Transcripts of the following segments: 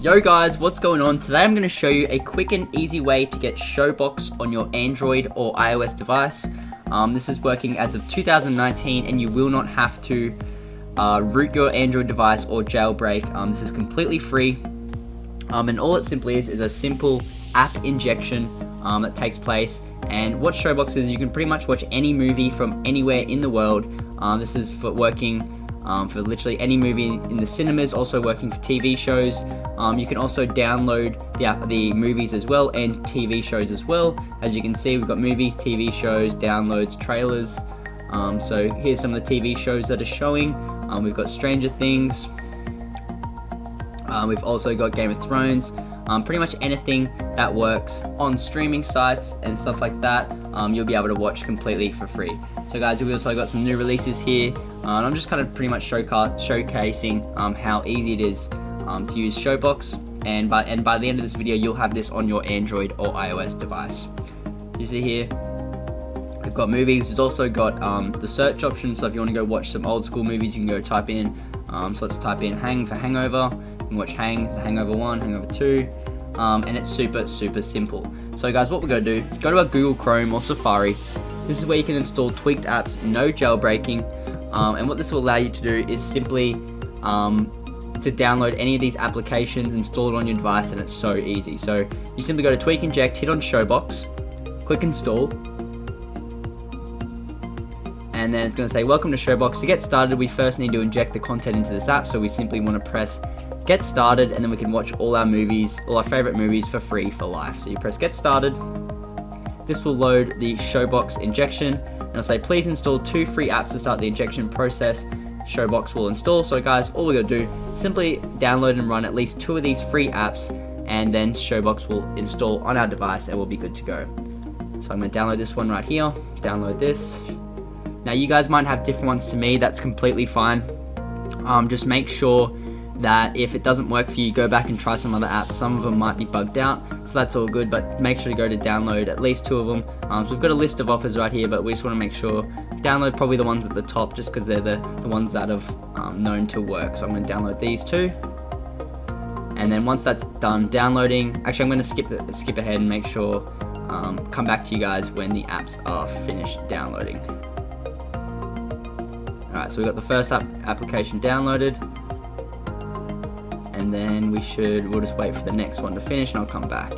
Yo guys, what's going on? Today I'm going to show you a quick and easy way to get Showbox on your Android or iOS device. This is working as of 2019 and you will not have to root your Android device or jailbreak. This is completely free and all it simply is a simple app injection that takes place. And what Showbox is, you can pretty much watch any movie from anywhere in the world. This is for working for literally any movie in the cinemas, also working for TV shows. You can also download the movies as well and TV shows as well. As you can see, we've got movies, TV shows, downloads, trailers. So here's some of the TV shows that are showing. We've got Stranger Things. We've also got Game of Thrones. Pretty much anything that works on streaming sites and stuff like that, you'll be able to watch completely for free. So guys, we've also got some new releases here, and I'm just kind of pretty much showcasing how easy it is to use Showbox, and by the end of this video you'll have this on your Android or iOS device. You see here, we've got movies. We've also got the search option, so if you want to go watch some old school movies, you can go type in, so let's type in Hang for Hangover. You can watch Hang, The Hangover 1, Hangover 2, and it's super simple. So guys, what we're going to do, go to our Google Chrome or Safari. This is where you can install tweaked apps, no jailbreaking, and what this will allow you to do is simply to download any of these applications, install it on your device, and it's so easy. So you simply go to Tweak Inject, hit on Showbox, click Install, and then it's going to say welcome to Showbox. To get started, we first need to inject the content into this app, so we simply want to press get started, and then we can watch all our movies, all our favorite movies for free for life. So you press get started. This will load the Showbox injection, and it'll say please install 2 free apps to start the injection process. Showbox will install. So guys, all we're going to do, simply download and run at least 2 of these free apps, and then Showbox will install on our device and we'll be good to go. So I'm going to download this one right here, download this. Now you guys might have different ones to me, that's completely fine. Just make sure that if it doesn't work for you, go back and try some other apps. Some of them might be bugged out, so that's all good, but make sure to go to download at least 2 of them. So we've got a list of offers right here, but we just want to make sure download probably the ones at the top, just because they're the ones that have known to work. So I'm going to download these 2, and then once that's done downloading, actually I'm going to skip ahead and make sure come back to you guys when the apps are finished downloading. Alright, so we've got the first application downloaded, and then we'll just wait for the next one to finish and I'll come back.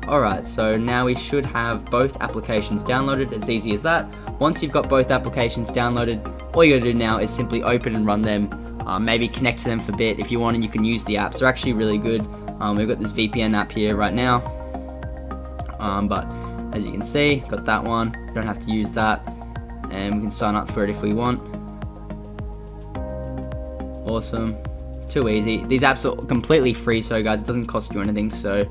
Alright, so now we should have both applications downloaded. It's easy as that. Once you've got both applications downloaded, all you gotta do now is simply open and run them. Maybe connect to them for a bit if you want, and you can use the apps. They're actually really good. We've got this VPN app here right now, but as you can see, got that one. You don't have to use that, and we can sign up for it if we want. Awesome, too easy. These apps are completely free, so guys, it doesn't cost you anything, so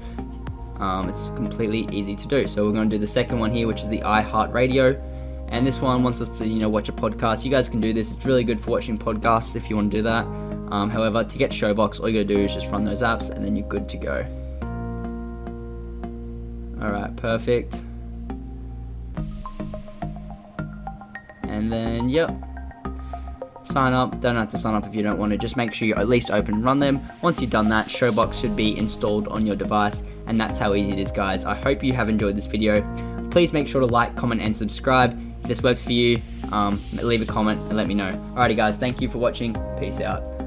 it's completely easy to do. So we're going to do the second one here, which is the iHeartRadio, and this one wants us to watch a podcast. You guys can do this. It's really good for watching podcasts if you want to do that. However, to get Showbox, all you gotta do is just run those apps and then you're good to go. Alright, perfect. And then yep, sign up. Don't have to sign up if you don't want to. Just make sure you at least open and run them. Once you've done that, Showbox should be installed on your device, and that's how easy it is, guys. I hope you have enjoyed this video. Please make sure to like, comment, and subscribe. If this works for you, leave a comment and let me know. Alrighty guys, thank you for watching. Peace out.